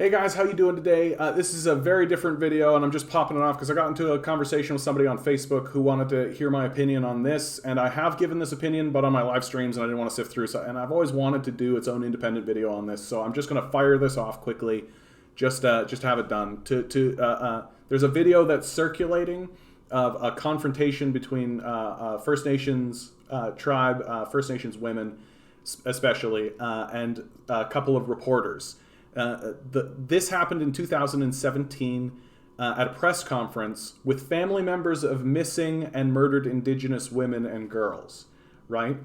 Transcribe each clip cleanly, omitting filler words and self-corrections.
Hey guys, how you doing today? This is a very different video, and I'm just popping it off because I got into a conversation with somebody on Facebook who wanted to hear my opinion on this, and I have given this opinion, but on my live streams, and I didn't want to sift through. And I've always wanted to do its own independent video on this, so I'm just going to fire this off quickly, just have it done. There's a video that's circulating of a confrontation between First Nations tribe, First Nations women, especially, and a couple of reporters. This happened in 2017 at a press conference with family members of missing and murdered Indigenous women and girls, right?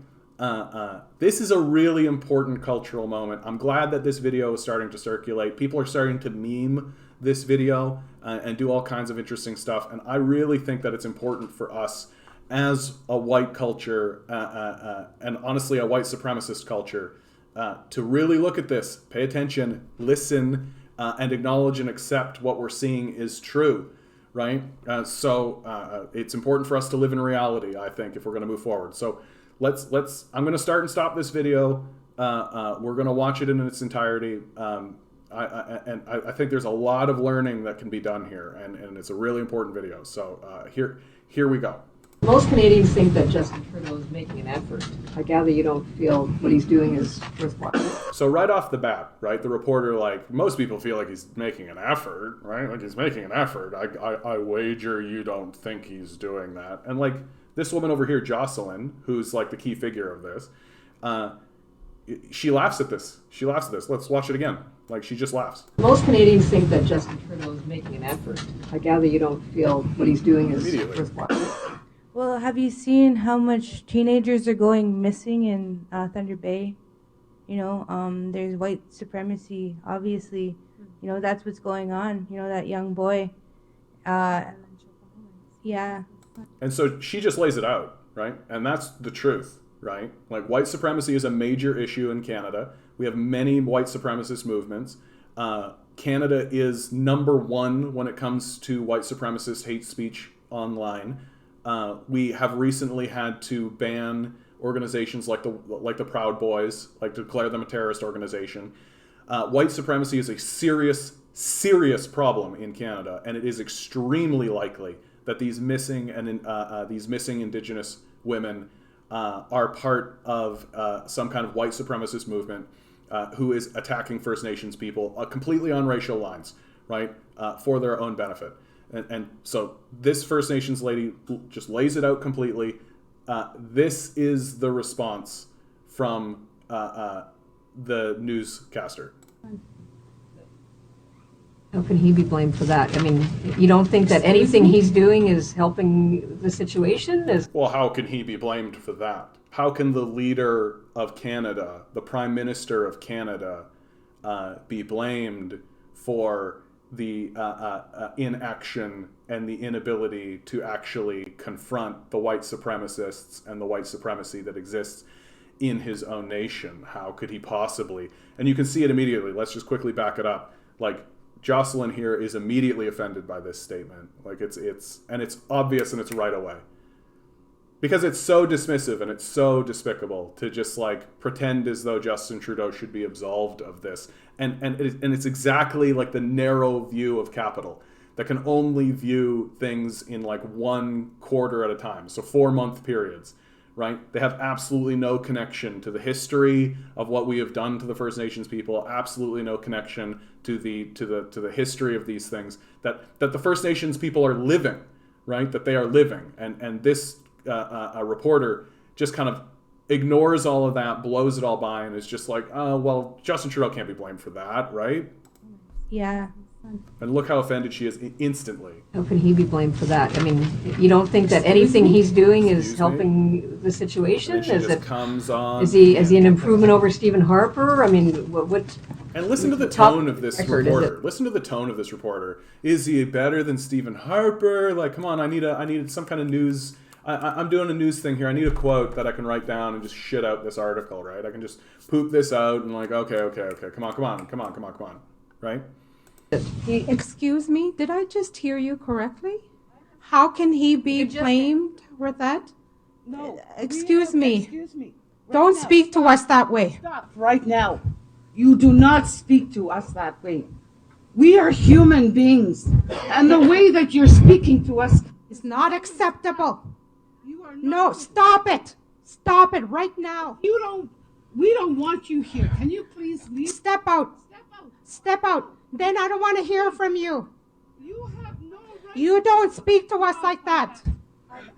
This is a really important cultural moment. I'm glad that this video is starting to circulate. People are starting to meme this video and do all kinds of interesting stuff. And I really think that it's important for us as a white culture and honestly a white supremacist culture to really look at this, pay attention, listen, and acknowledge and accept what we're seeing is true, right? So it's important for us to live in reality, I think, if we're going to move forward. So I'm going to start and stop this video. We're going to watch it in its entirety. I think there's a lot of learning that can be done here, and it's a really important video. So here we go. Most Canadians think that Justin Trudeau is making an effort. I gather you don't feel what he's doing is worthwhile. So right off the bat, right, the reporter, like, most people feel like he's making an effort, right? Like, he's making an effort. I wager you don't think he's doing that. And, like, this woman over here, Jocelyn, who's, like, the key figure of this, she laughs at this. She laughs at this. Let's watch it again. Like, she just laughs. Most Canadians think that Justin Trudeau is making an effort. I gather you don't feel what he's doing is worthwhile. Well, have you seen how much teenagers are going missing in Thunder Bay? You know, there's white supremacy, obviously. You know, that's what's going on. You know, that young boy. Yeah. And so she just lays it out, right? And that's the truth, right? Like, white supremacy is a major issue in Canada. We have many white supremacist movements. Canada is #1 when it comes to white supremacist hate speech online. We have recently had to ban organizations like the Proud Boys, like declare them a terrorist organization. White supremacy is a serious problem in Canada, and it is extremely likely that these missing Indigenous women are part of some kind of white supremacist movement who is attacking First Nations people completely on racial lines, right, for their own benefit. And so this First Nations lady just lays it out completely. This is the response from the newscaster. How can he be blamed for that? I mean, you don't think that anything he's doing is helping the situation? Well, how can he be blamed for that? How can the leader of Canada, the Prime Minister of Canada, be blamed for the inaction and the inability to actually confront the white supremacists and the white supremacy that exists in his own nation? How could he possibly? And you can see it immediately. Let's just quickly back it up. Like, Jocelyn here is immediately offended by this statement. Like, it's obvious, and it's right away. Because it's so dismissive and it's so despicable to just, like, pretend as though Justin Trudeau should be absolved of this. And it's exactly like the narrow view of capital that can only view things in, like, 1 quarter at a time. So 4-month periods, right? They have absolutely no connection to the history of what we have done to the First Nations people. Absolutely no connection to the history of these things that the First Nations people are living, right? That they are living. And this a reporter just kind of ignores all of that, blows it all by, and is just like, oh, well, Justin Trudeau can't be blamed for that, right? Yeah. And look how offended she is instantly. How can he be blamed for that? I mean, you don't think that anything he's doing is helping the situation? Is he an improvement over Stephen Harper? I mean, what? And listen to the tone of this reporter. Listen to the tone of this reporter. Is he better than Stephen Harper? Like, come on, I need some kind of news. I'm doing a news thing here. I need a quote that I can write down and just shit out this article, right? I can just poop this out and, like, okay. Come on, right? Excuse me, did I just hear you correctly? How can he be blamed for that? No. Excuse me. Excuse me. Don't speak to us that way. Stop right now. You do not speak to us that way. We are human beings. And the way that you're speaking to us It's not acceptable. you are No, not. stop it. Stop it right now. We don't want you here. Can you please leave? Step out. Step out. Step out. Then I don't want to hear from you. You have no right. You don't speak to us like that.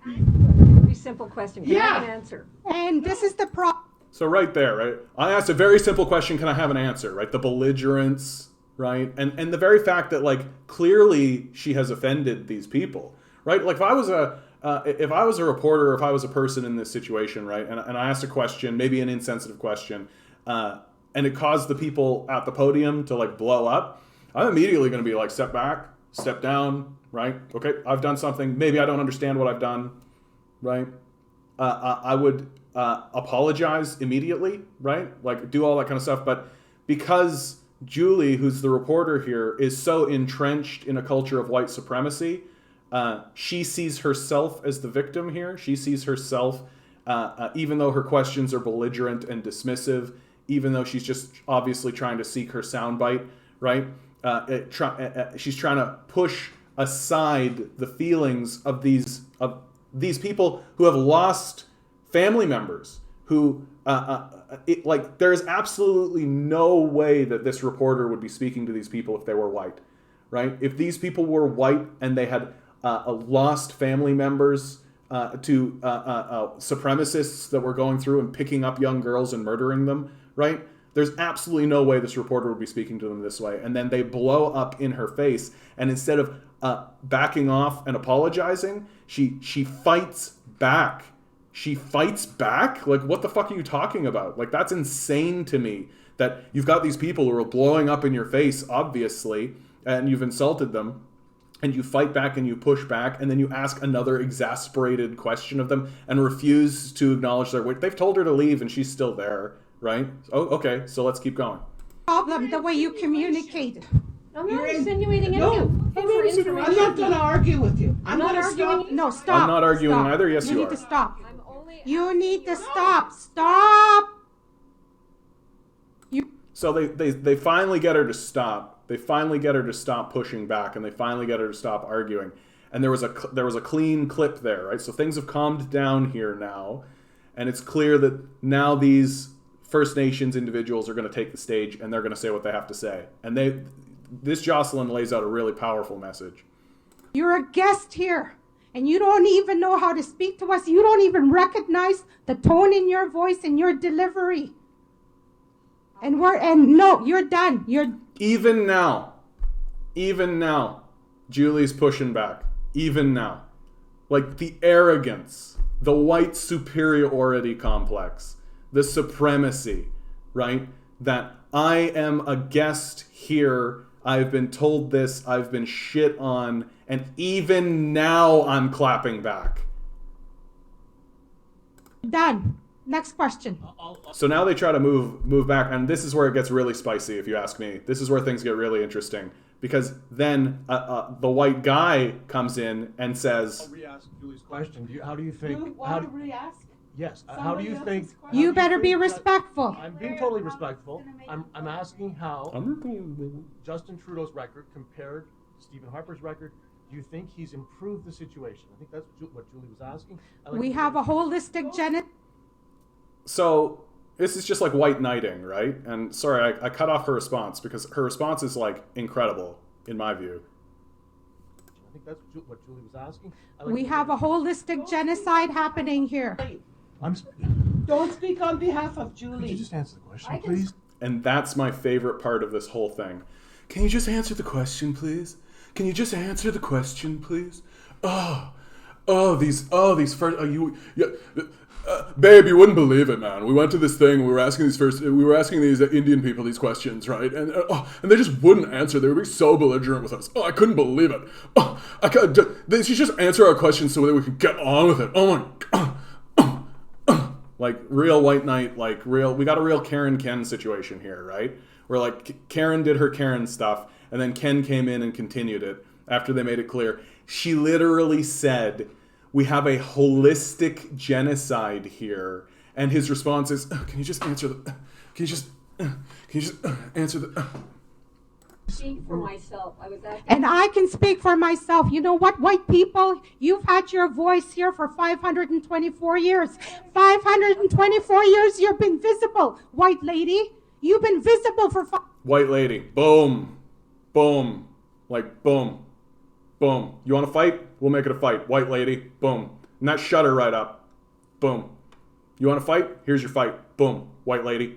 Very simple question. Can I have an Yeah. answer? And this is the problem. So right there, right? I asked a very simple question, can I have an answer, right? The belligerence, right? And the very fact that, like, clearly she has offended these people, right? Like, if I was a reporter, if I was a person in this situation, right, and I asked a question, maybe an insensitive question, and it caused the people at the podium to, like, blow up, I'm immediately going to be like, step back, step down, right? Okay, I've done something. Maybe I don't understand what I've done, right? I would apologize immediately, right? Like, do all that kind of stuff. But because Julie, who's the reporter here, is so entrenched in a culture of white supremacy, she sees herself as the victim here. She sees herself, even though her questions are belligerent and dismissive, even though she's just obviously trying to seek her soundbite, right? She's trying to push aside the feelings of these people who have lost family members, who there is absolutely no way that this reporter would be speaking to these people if they were white, right? If these people were white and they had lost family members to supremacists that were going through and picking up young girls and murdering them, right? There's absolutely no way this reporter would be speaking to them this way. And then they blow up in her face, and instead of backing off and apologizing, she fights back. She fights back? Like, what the fuck are you talking about? Like, that's insane to me, that you've got these people who are blowing up in your face, obviously, and you've insulted them, and you fight back and you push back, and then you ask another exasperated question of them and refuse to acknowledge their weight. They've told her to leave and she's still there, right? Oh, okay, so let's keep going. Problem, the way you communicate. I'm not insinuating anything. I'm not going to argue with you. I'm not going to arguing. stop. No, stop. I'm not arguing Stop. either. Yes, you need are. to stop. I'm only You need to stop. Stop. So they finally get her to stop. They finally get her to stop pushing back, and they finally get her to stop arguing. And there was a clean clip there, right? So things have calmed down here now, and it's clear that now these First Nations individuals are going to take the stage and they're going to say what they have to say. And this Jocelyn lays out a really powerful message. You're a guest here, and you don't even know how to speak to us. You don't even recognize the tone in your voice and your delivery. And no, you're done. Even now, Julie's pushing back. Even now. Like, the arrogance, the white superiority complex, the supremacy, right? That I am a guest here, I've been told this, I've been shit on, and even now I'm clapping back. Done. Next question. So now they try to move back, and this is where it gets really spicy, if you ask me. This is where things get really interesting. Because then the white guy comes in and says... I'll re-ask Julie's question. How do you think... You want to re-ask? Yes. How do you think... You better be respectful. I'm being totally respectful. I'm asking how Justin Trudeau's record compared to Stephen Harper's record. Do you think he's improved the situation? I think that's what Julie was asking. We have a holistic So this is just like white knighting, right? And sorry, I cut off her response because her response is like incredible in my view. I think that's what Julie was asking. We have a holistic genocide happening here. Don't speak on behalf of Julie. Could you just answer the question, please? And that's my favorite part of this whole thing. Can you just answer the question, please? Can you just answer the question, please? These first, babe, you wouldn't believe it, man. We went to this thing. We were asking these Indian people these questions, right? And they just wouldn't answer. They were being so belligerent with us. I couldn't believe it. They should just answer our questions so that we could get on with it. Oh my god. Like real white knight, like real. We got a real Karen Ken situation here, right? Where like Karen did her Karen stuff, and then Ken came in and continued it after they made it clear. She literally said, "We have a holistic genocide here," and his response is, "Can you just answer the? Can you just answer the?" Speak for myself. I was acting. And I can speak for myself. You know what, white people? You've had your voice here for 524 years. 524 years you've been visible, white lady. You've been visible for White lady. Boom. Boom. Like, boom. Boom. You want to fight? We'll make it a fight. White lady. Boom. And that shut her right up. Boom. You want to fight? Here's your fight. Boom. White lady.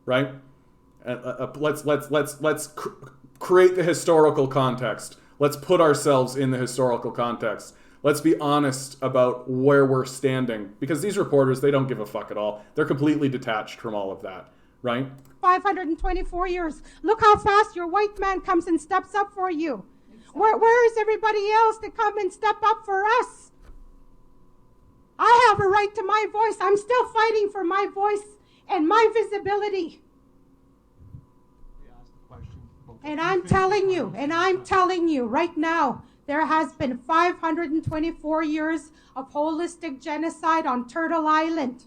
Right? Let's create the historical context. Let's put ourselves in the historical context. Let's be honest about where we're standing. Because these reporters, they don't give a fuck at all. They're completely detached from all of that. Right? 524 years. Look how fast your white man comes and steps up for you. Where is everybody else to come and step up for us? I have a right to my voice. I'm still fighting for my voice and my visibility. And I'm telling you right now, there has been 524 years of holistic genocide on Turtle Island.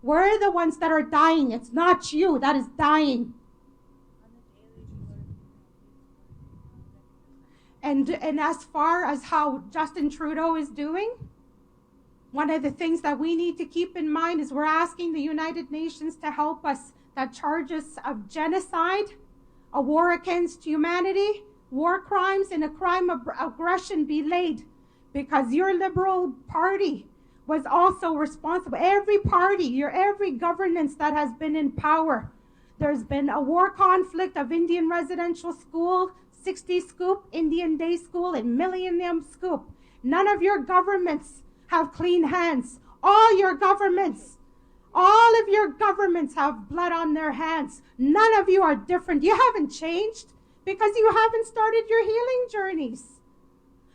We're the ones that are dying. It's not you that is dying. And as far as how Justin Trudeau is doing, one of the things that we need to keep in mind is we're asking the United Nations to help us that charges of genocide, a war against humanity, war crimes, and a crime of aggression be laid, because your Liberal Party was also responsible. Every party, every governance that has been in power, there's been a war conflict of Indian residential school, 60 Scoop, Indian Day School, and Millennium Scoop. None of your governments have clean hands. All of your governments have blood on their hands. None of you are different. You haven't changed because you haven't started your healing journeys.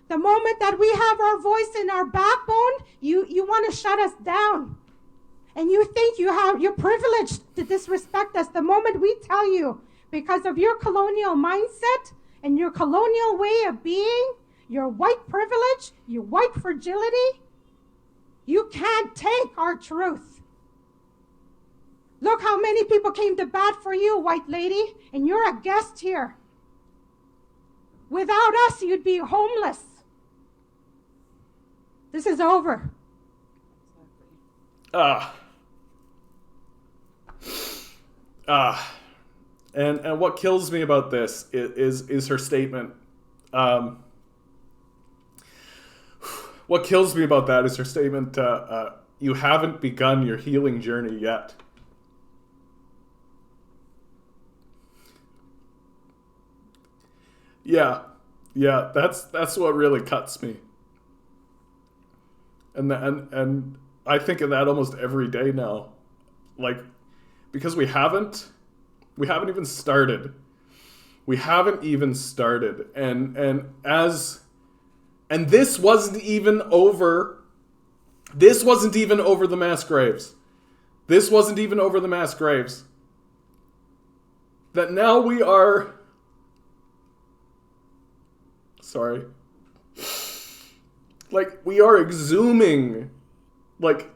The moment that we have our voice and our backbone, you want to shut us down. And you think you're privileged to disrespect us. The moment we tell you, because of your colonial mindset and your colonial way of being, your white privilege, your white fragility, you can't take our truth. Look how many people came to bat for you, white lady, and you're a guest here. Without us, you'd be homeless. This is over. And what kills me about this is her statement. What kills me about that is her statement, you haven't begun your healing journey yet. Yeah, that's what really cuts me. And I think of that almost every day now. Like, because we haven't even started. We haven't even started. And this wasn't even over. This wasn't even over the mass graves. This wasn't even over the mass graves. That now we are... Sorry. Like, we are exhuming, like,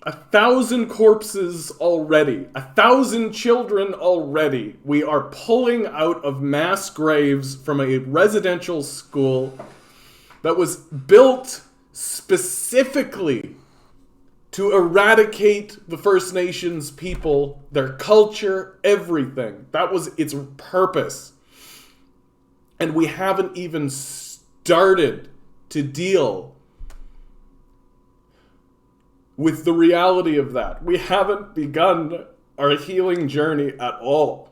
1,000 corpses already. 1,000 children already. We are pulling out of mass graves from a residential school that was built specifically to eradicate the First Nations people, their culture, everything. That was its purpose. And we haven't even started to deal with the reality of that. We haven't begun our healing journey at all.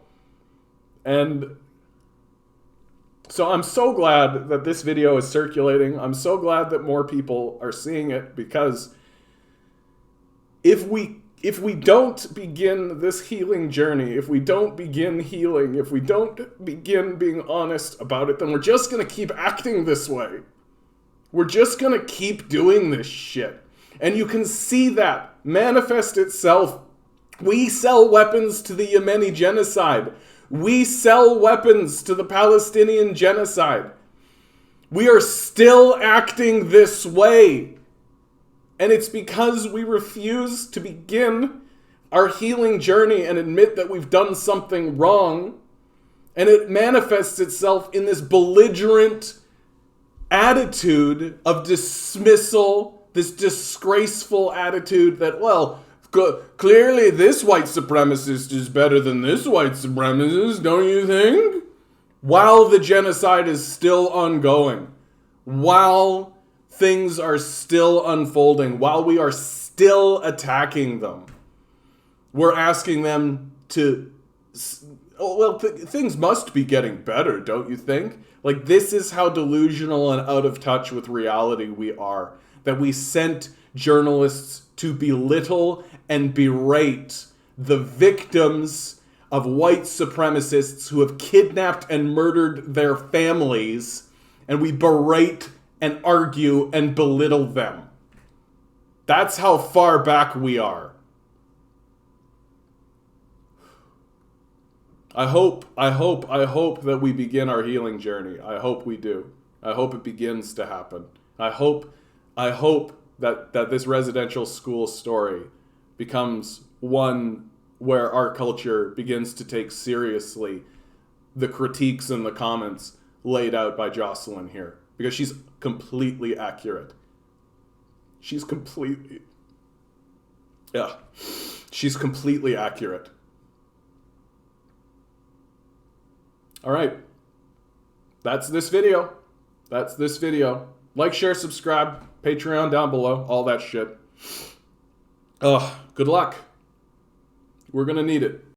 And so I'm so glad that this video is circulating. I'm so glad that more people are seeing it, because if we don't begin this healing journey, if we don't begin healing, if we don't begin being honest about it, then we're just going to keep acting this way. We're just going to keep doing this shit. And you can see that manifest itself. We sell weapons to the Yemeni genocide. We sell weapons to the Palestinian genocide. We are still acting this way. And it's because we refuse to begin our healing journey and admit that we've done something wrong And it manifests itself in this belligerent attitude of dismissal, this disgraceful attitude that, well, clearly this white supremacist is better than this white supremacist, don't you think? While the genocide is still ongoing, while things are still unfolding, while we are still attacking them, we're asking them to... Well, things must be getting better, don't you think? Like, this is how delusional and out of touch with reality we are. That we sent journalists to belittle and berate the victims of white supremacists who have kidnapped and murdered their families, and we berate and argue and belittle them. That's how far back we are. I hope that we begin our healing journey. I hope we do. I hope it begins to happen. I hope that this residential school story becomes one where our culture begins to take seriously the critiques and the comments laid out by Jocelyn here. Because she's completely accurate. She's completely accurate. All right. That's this video. Like, share, subscribe, Patreon down below, all that shit. Good luck. We're gonna need it.